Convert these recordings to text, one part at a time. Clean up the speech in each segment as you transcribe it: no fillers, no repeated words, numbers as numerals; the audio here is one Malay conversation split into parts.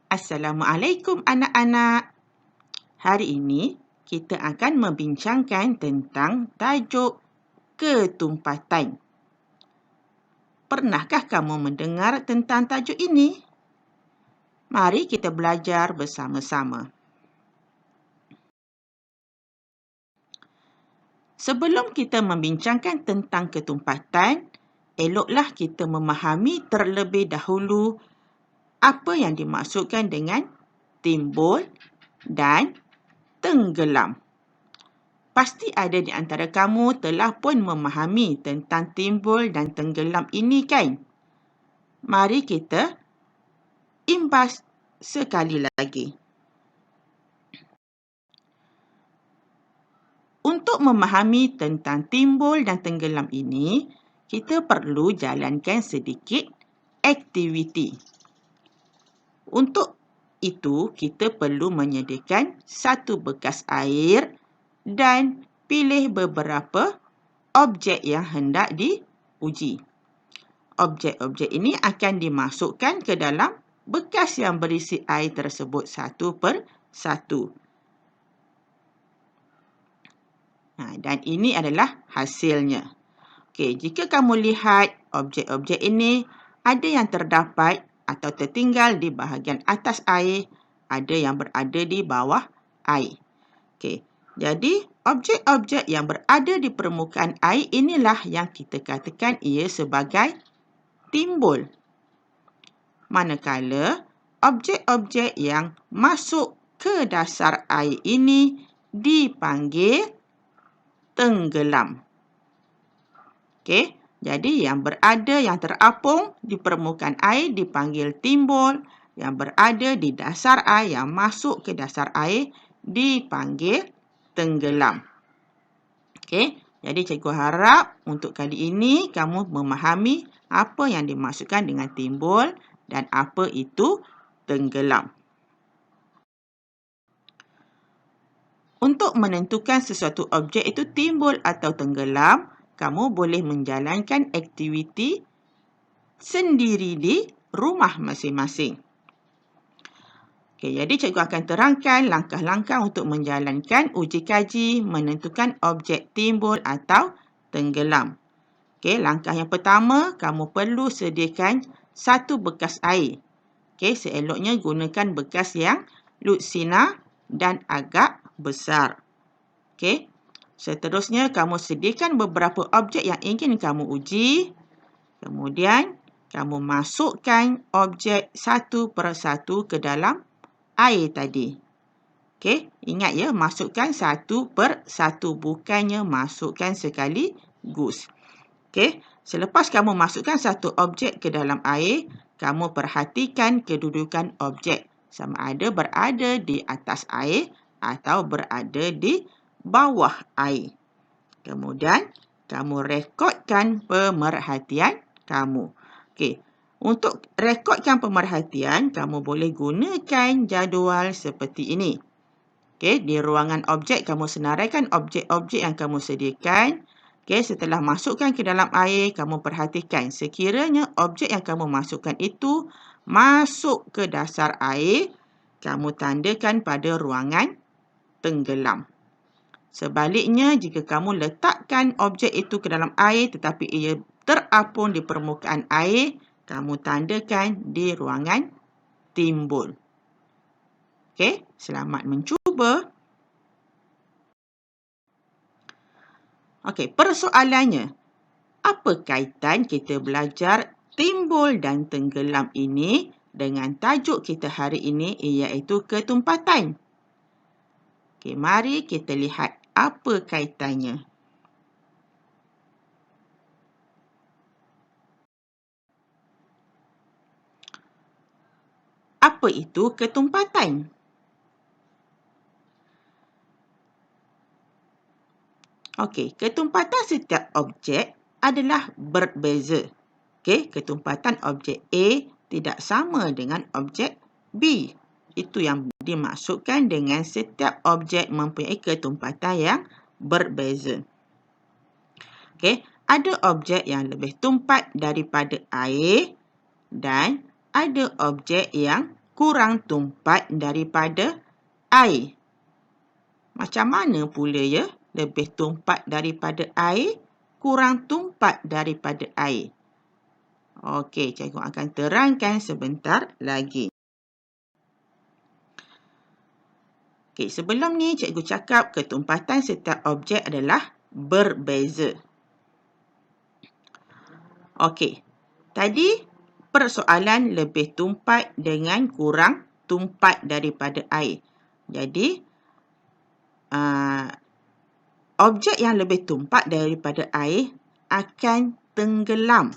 Assalamualaikum anak-anak. Hari ini kita akan membincangkan tentang tajuk ketumpatan. Pernahkah kamu mendengar tentang tajuk ini? Mari kita belajar bersama-sama. Sebelum kita membincangkan tentang ketumpatan, eloklah kita memahami terlebih dahulu apa yang dimaksudkan dengan timbul dan tenggelam. Pasti ada di antara kamu telah pun memahami tentang timbul dan tenggelam ini kan? Mari kita imbas sekali lagi. Untuk memahami tentang timbul dan tenggelam ini, kita perlu jalankan sedikit aktiviti. Untuk itu, kita perlu menyediakan satu bekas air dan pilih beberapa objek yang hendak diuji. Objek-objek ini akan dimasukkan ke dalam bekas yang berisi air tersebut satu per satu. Dan ini adalah hasilnya. Okey, jika kamu lihat objek-objek ini, ada yang terdapat atau tertinggal di bahagian atas air, ada yang berada di bawah air. Okey, jadi objek-objek yang berada di permukaan air inilah yang kita katakan ia sebagai timbul. Manakala objek-objek yang masuk ke dasar air ini dipanggil tenggelam. Okey. Jadi yang terapung di permukaan air dipanggil timbul, yang berada di dasar air, yang masuk ke dasar air dipanggil tenggelam. Okey, jadi cikgu harap untuk kali ini kamu memahami apa yang dimaksudkan dengan timbul dan apa itu tenggelam. Untuk menentukan sesuatu objek itu timbul atau tenggelam, kamu boleh menjalankan aktiviti sendiri di rumah masing-masing. Okey, jadi cikgu akan terangkan langkah-langkah untuk menjalankan uji kaji menentukan objek timbul atau tenggelam. Okey, langkah yang pertama, kamu perlu sediakan satu bekas air. Okey, seeloknya gunakan bekas yang lutsina dan agak besar. Okey. Seterusnya, kamu sediakan beberapa objek yang ingin kamu uji. Kemudian, kamu masukkan objek satu persatu ke dalam air tadi. Okey, ingat ya, masukkan satu persatu, bukannya masukkan sekaligus. Okey, selepas kamu masukkan satu objek ke dalam air, kamu perhatikan kedudukan objek. Sama ada berada di atas air atau berada di bawah air. Kemudian, kamu rekodkan pemerhatian kamu. Okey, untuk rekodkan pemerhatian, kamu boleh gunakan jadual seperti ini. Okey, di ruangan objek, kamu senaraikan objek-objek yang kamu sediakan. Okey, setelah masukkan ke dalam air, kamu perhatikan sekiranya objek yang kamu masukkan itu masuk ke dasar air, kamu tandakan pada ruangan tenggelam. Sebaliknya, jika kamu letakkan objek itu ke dalam air tetapi ia terapung di permukaan air, kamu tandakan di ruangan timbul. Okey, selamat mencuba. Okey, persoalannya, apa kaitan kita belajar timbul dan tenggelam ini dengan tajuk kita hari ini iaitu ketumpatan? Okey, mari kita lihat apa kaitannya. Apa itu ketumpatan? Okey, ketumpatan setiap objek adalah berbeza. Okey, ketumpatan objek A tidak sama dengan objek B. Itu yang dimaksudkan dengan setiap objek mempunyai ketumpatan yang berbeza. Okey, ada objek yang lebih tumpat daripada air dan ada objek yang kurang tumpat daripada air. Macam mana pula ya? Lebih tumpat daripada air, kurang tumpat daripada air. Okey, cikgu akan terangkan sebentar lagi. Okey, sebelum ni cikgu cakap ketumpatan setiap objek adalah berbeza. Okey, tadi persoalan lebih tumpat dengan kurang tumpat daripada air. Jadi, objek yang lebih tumpat daripada air akan tenggelam.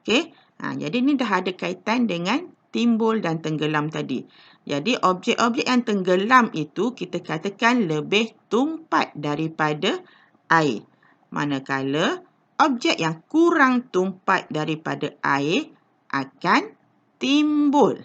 Okey, jadi ni dah ada kaitan dengan timbul dan tenggelam tadi. Jadi, objek-objek yang tenggelam itu kita katakan lebih tumpat daripada air. Manakala, objek yang kurang tumpat daripada air akan timbul.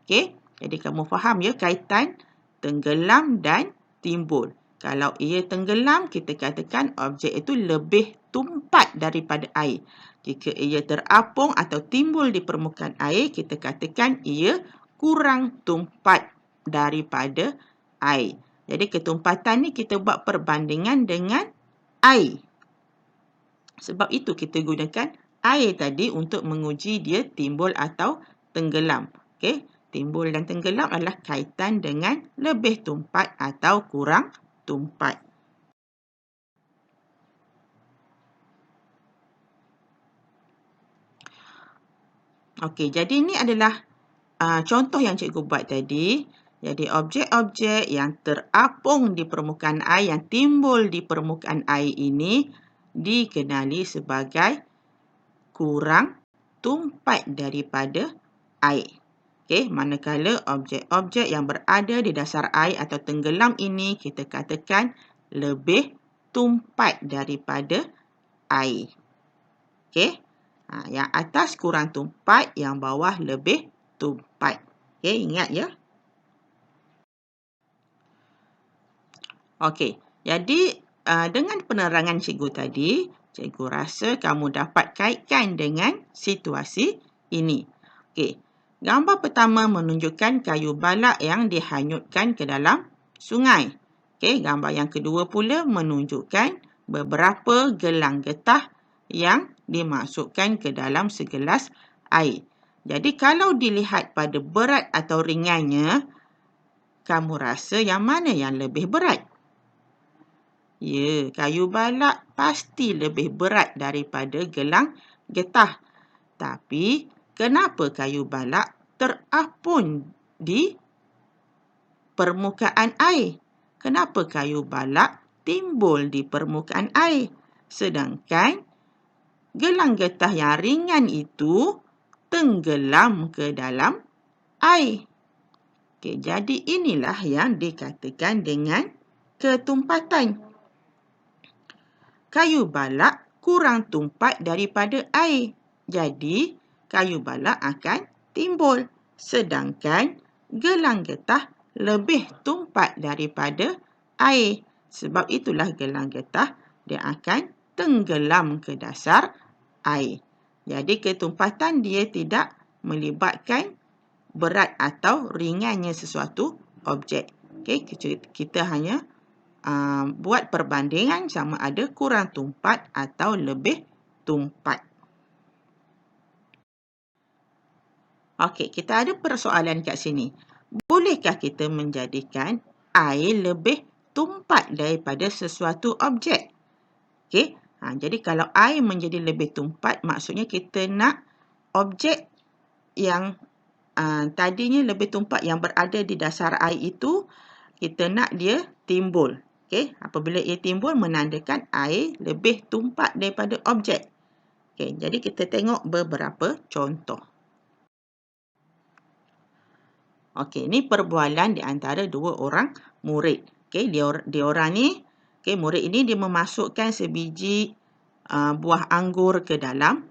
Okey, jadi kamu faham ya kaitan tenggelam dan timbul. Kalau ia tenggelam, kita katakan objek itu lebih tumpat daripada air. Jika ia terapung atau timbul di permukaan air, kita katakan ia kurang tumpat daripada air. Jadi ketumpatan ni kita buat perbandingan dengan air. Sebab itu kita gunakan air tadi untuk menguji dia timbul atau tenggelam. Okey, timbul dan tenggelam adalah kaitan dengan lebih tumpat atau kurang tumpat. Okey, jadi ini adalah contoh yang cikgu buat tadi. Jadi objek-objek yang terapung di permukaan air, yang timbul di permukaan air ini dikenali sebagai kurang tumpat daripada air. Okey, manakala objek-objek yang berada di dasar air atau tenggelam ini kita katakan lebih tumpat daripada air. Okey, yang atas kurang tumpat, yang bawah lebih tumpat. Okey, ingat ya. Okey, jadi dengan penerangan cikgu tadi, cikgu rasa kamu dapat kaitkan dengan situasi ini. Okey, gambar pertama menunjukkan kayu balak yang dihanyutkan ke dalam sungai. Okey, gambar yang kedua pula menunjukkan beberapa gelang getah yang dimasukkan ke dalam segelas air. Jadi kalau dilihat pada berat atau ringannya, kamu rasa yang mana yang lebih berat? Ya, kayu balak pasti lebih berat daripada gelang getah. Tapi, kenapa kayu balak terapung di permukaan air? Kenapa kayu balak timbul di permukaan air? Sedangkan gelang getah yang ringan itu tenggelam ke dalam air. Okey, jadi inilah yang dikatakan dengan ketumpatan. Kayu balak kurang tumpat daripada air. Jadi, kayu balak akan timbul. Sedangkan gelang getah lebih tumpat daripada air. Sebab itulah gelang getah dia akan tenggelam ke dasar air. Jadi ketumpatan dia tidak melibatkan berat atau ringannya sesuatu objek. Okey, kita hanya buat perbandingan sama ada kurang tumpat atau lebih tumpat. Okey, kita ada persoalan kat sini. Bolehkah kita menjadikan air lebih tumpat daripada sesuatu objek? Okey, jadi kalau air menjadi lebih tumpat, maksudnya kita nak objek yang tadinya lebih tumpat yang berada di dasar air itu, kita nak dia timbul. Okey, apabila ia timbul menandakan air lebih tumpat daripada objek. Okey, jadi kita tengok beberapa contoh. Okey, ini perbualan di antara dua orang murid. Okey, dia orang ni, okey, murid ini dia memasukkan sebiji buah anggur ke dalam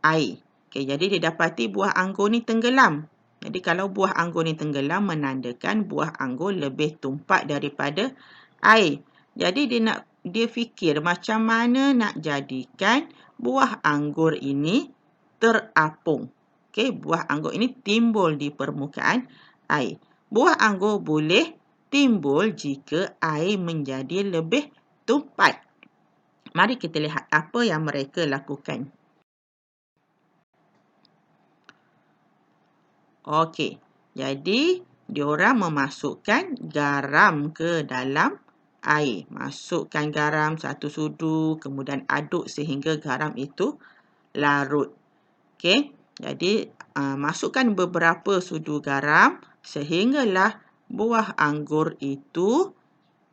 air. Okey, jadi dia dapati buah anggur ni tenggelam. Jadi kalau buah anggur ni tenggelam menandakan buah anggur lebih tumpat daripada air. Jadi dia fikir macam mana nak jadikan buah anggur ini terapung. Okey, buah anggur ini timbul di permukaan air. Buah anggur boleh timbul jika air menjadi lebih tumpat. Mari kita lihat apa yang mereka lakukan. Okey, jadi diorang memasukkan garam ke dalam air. Masukkan garam 1 sudu, kemudian aduk sehingga garam itu larut. Okey, jadi masukkan beberapa sudu garam sehinggalah buah anggur itu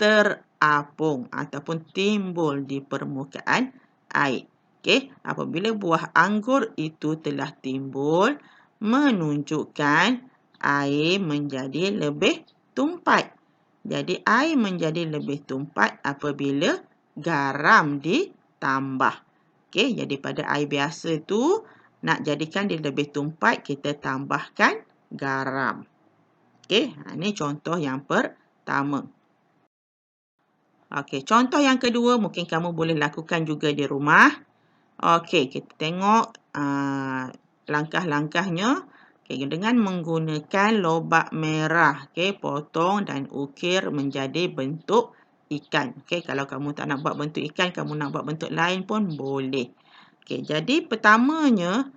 terapung ataupun timbul di permukaan air. Okey, apabila buah anggur itu telah timbul, menunjukkan air menjadi lebih tumpat. Jadi air menjadi lebih tumpat apabila garam ditambah. Okey, jadi pada air biasa itu nak jadikan dia lebih tumpat, kita tambahkan garam. Okey, ini contoh yang pertama. Okey, contoh yang kedua mungkin kamu boleh lakukan juga di rumah. Okey, kita tengok langkah-langkahnya. Okey, dengan menggunakan lobak merah, okey, potong dan ukir menjadi bentuk ikan. Okey, kalau kamu tak nak buat bentuk ikan, kamu nak buat bentuk lain pun boleh. Okey, jadi pertamanya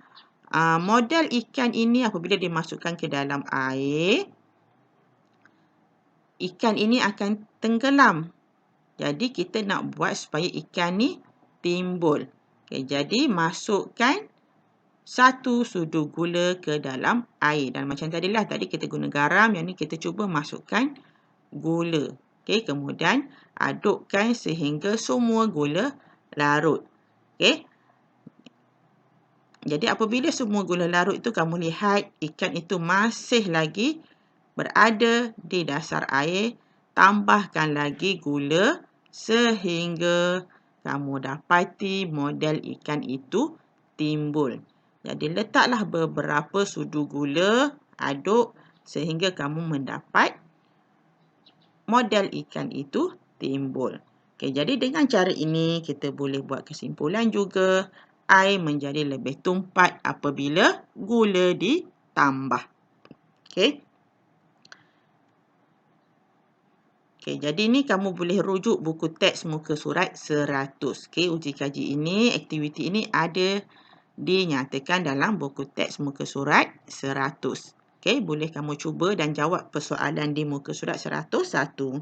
model ikan ini apabila dimasukkan ke dalam air, ikan ini akan tenggelam. Jadi kita nak buat supaya ikan ni timbul. Okay, jadi masukkan 1 sudu gula ke dalam air. Dan macam tadilah, tadi kita guna garam, yang ni kita cuba masukkan gula. Okay, kemudian adukkan sehingga semua gula larut. Okay. Jadi apabila semua gula larut itu, kamu lihat ikan itu masih lagi berada di dasar air. Tambahkan lagi gula sehingga kamu dapati model ikan itu timbul. Jadi letaklah beberapa sudu gula, aduk sehingga kamu mendapat model ikan itu timbul. Okey, jadi dengan cara ini kita boleh buat kesimpulan juga, air menjadi lebih tumpat apabila gula ditambah. Okey. Okey, jadi ni kamu boleh rujuk buku teks muka surat 100. Okey, uji kaji ini, aktiviti ini ada dinyatakan dalam buku teks muka surat 100. Okey, boleh kamu cuba dan jawab persoalan di muka surat 101.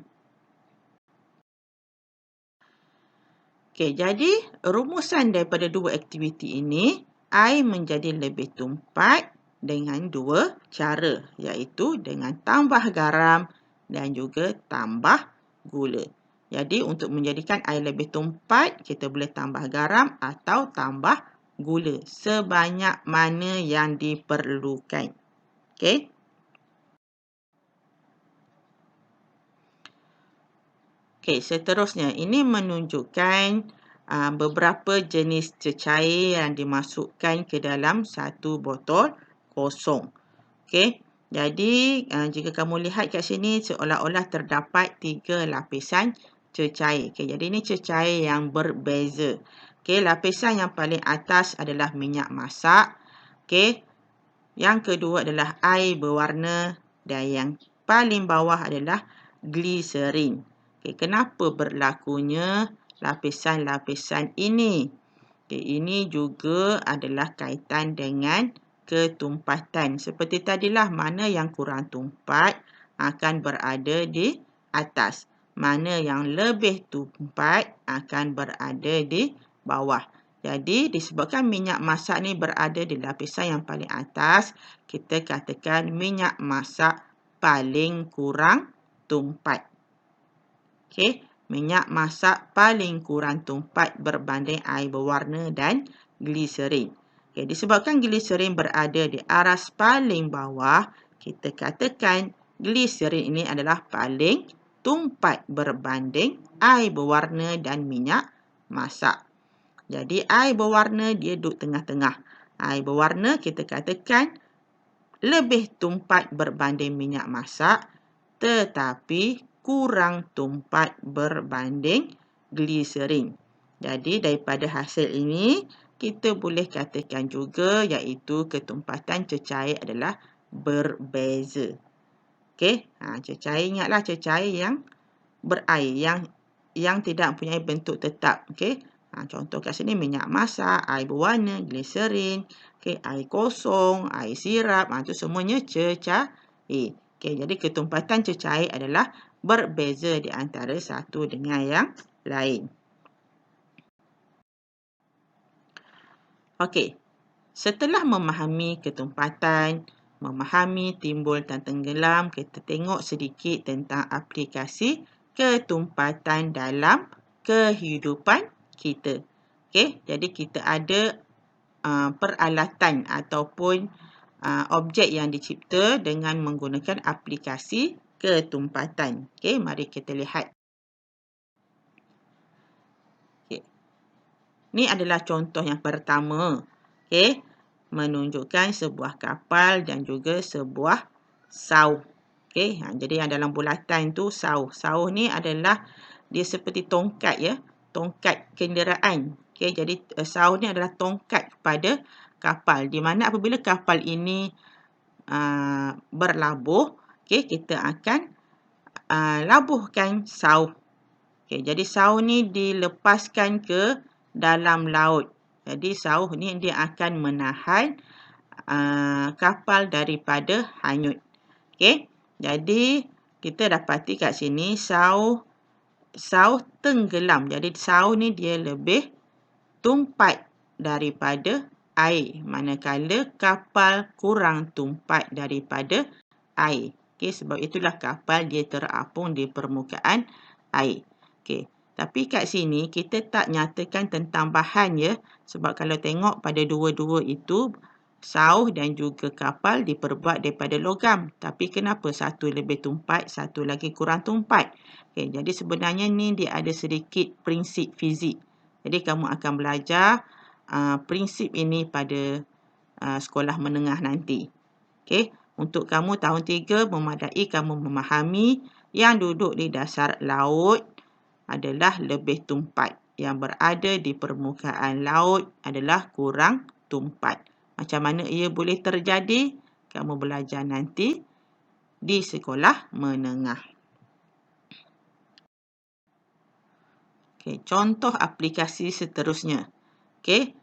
Okey, jadi rumusan daripada dua aktiviti ini, air menjadi lebih tumpat dengan dua cara, iaitu dengan tambah garam dan juga tambah gula. Jadi untuk menjadikan air lebih tumpat, kita boleh tambah garam atau tambah gula sebanyak mana yang diperlukan. Okey. Okey, seterusnya ini menunjukkan beberapa jenis cecair yang dimasukkan ke dalam satu botol kosong. Okey. Jadi, jika kamu lihat kat sini, seolah-olah terdapat 3 lapisan cecair. Okey, jadi ini cecair yang berbeza. Okey, lapisan yang paling atas adalah minyak masak. Okey, yang kedua adalah air berwarna dan yang paling bawah adalah gliserin. Okey, kenapa berlakunya lapisan-lapisan ini? Okey, ini juga adalah kaitan dengan ketumpatan. Seperti tadilah, mana yang kurang tumpat akan berada di atas. Mana yang lebih tumpat akan berada di bawah. Jadi disebabkan minyak masak ni berada di lapisan yang paling atas, kita katakan minyak masak paling kurang tumpat. Okey, minyak masak paling kurang tumpat berbanding air berwarna dan gliserin. Okay, disebabkan gliserin berada di aras paling bawah, kita katakan gliserin ini adalah paling tumpat berbanding air berwarna dan minyak masak. Jadi air berwarna dia duduk tengah-tengah. Air berwarna kita katakan lebih tumpat berbanding minyak masak, tetapi kurang tumpat berbanding gliserin. Jadi daripada hasil ini, kita boleh katakan juga iaitu ketumpatan cecair adalah berbeza. Okey, cecair, ingatlah cecair yang berair, yang tidak mempunyai bentuk tetap. Okey, contoh kat sini minyak masak, air berwarna, gliserin, okey, air kosong, air sirap, itu semuanya cecair. Okey, jadi ketumpatan cecair adalah berbeza di antara satu dengan yang lain. Okey, setelah memahami ketumpatan, memahami timbul dan tenggelam, kita tengok sedikit tentang aplikasi ketumpatan dalam kehidupan kita. Okey, jadi kita ada peralatan ataupun objek yang dicipta dengan menggunakan aplikasi ketumpatan. Okey, mari kita lihat. Ini adalah contoh yang pertama. Okey, menunjukkan sebuah kapal dan juga sebuah sauh. Okey, jadi yang dalam bulatan tu sauh. Sauh ni adalah dia seperti tongkat ya, tongkat kenderaan. Okey, jadi sauh ni adalah tongkat pada kapal. Di mana apabila kapal ini berlabuh, okey, kita akan labuhkan sauh. Okey, jadi sauh ni dilepaskan ke dalam laut. Jadi sauh ni dia akan menahan kapal daripada hanyut. Okey, jadi kita dapati kat sini sauh tenggelam. Jadi sauh ni dia lebih tumpat daripada air, manakala kapal kurang tumpat daripada air. Okey, sebab itulah kapal dia terapung di permukaan air. Okey, tapi kat sini kita tak nyatakan tentang bahan ya. Sebab kalau tengok pada dua-dua itu, sauh dan juga kapal diperbuat daripada logam. Tapi kenapa satu lebih tumpat, satu lagi kurang tumpat? Okay, jadi sebenarnya ni dia ada sedikit prinsip fizik. Jadi kamu akan belajar prinsip ini pada sekolah menengah nanti. Okay, untuk kamu tahun 3 memadai kamu memahami yang duduk di dasar laut adalah lebih tumpat. Yang berada di permukaan laut adalah kurang tumpat. Macam mana ia boleh terjadi? Kamu belajar nanti di sekolah menengah. Okay, contoh aplikasi seterusnya. Okay,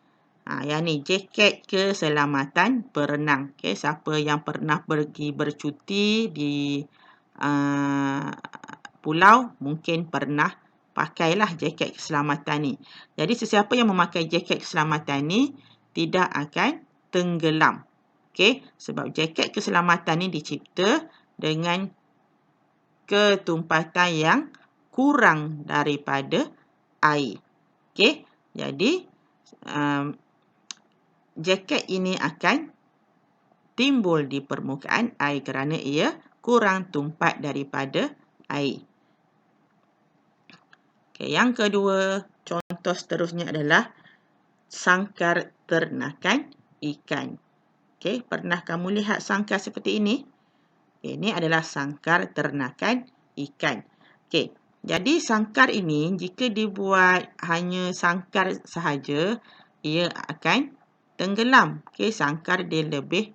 yang ni jaket keselamatan berenang. Okay, siapa yang pernah pergi bercuti di pulau mungkin pernah pakailah jaket keselamatan ni. Jadi sesiapa yang memakai jaket keselamatan ni tidak akan tenggelam. Okey, sebab jaket keselamatan ni dicipta dengan ketumpatan yang kurang daripada air. Okey, jadi jaket ini akan timbul di permukaan air kerana ia kurang tumpat daripada air. Okay, yang kedua, contoh seterusnya adalah sangkar ternakan ikan. Okay, pernah kamu lihat sangkar seperti ini? Okay, ini adalah sangkar ternakan ikan. Okay, jadi sangkar ini jika dibuat hanya sangkar sahaja, ia akan tenggelam. Okay, sangkar dia lebih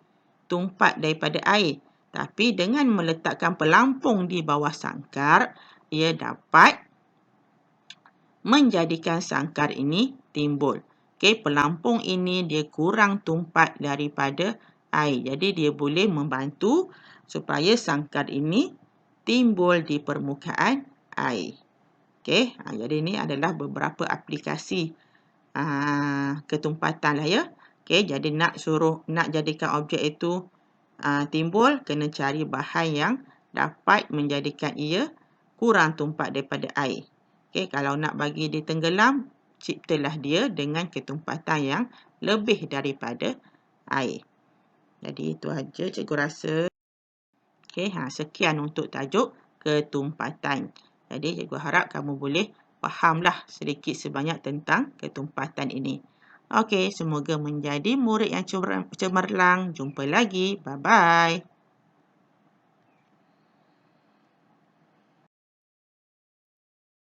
tumpat daripada air. Tapi dengan meletakkan pelampung di bawah sangkar, ia dapat menjadikan sangkar ini timbul. Okey, pelampung ini dia kurang tumpat daripada air. Jadi dia boleh membantu supaya sangkar ini timbul di permukaan air. Okey, jadi ini adalah beberapa aplikasi ketumpatan lah ya. Okey, jadi nak jadikan objek itu timbul, kena cari bahan yang dapat menjadikan ia kurang tumpat daripada air. Okay, kalau nak bagi dia tenggelam, ciptalah dia dengan ketumpatan yang lebih daripada air. Jadi itu aja cikgu rasa. Okay, sekian untuk tajuk ketumpatan. Jadi cikgu harap kamu boleh fahamlah sedikit sebanyak tentang ketumpatan ini. Okey, semoga menjadi murid yang cemerlang. Jumpa lagi. Bye-bye.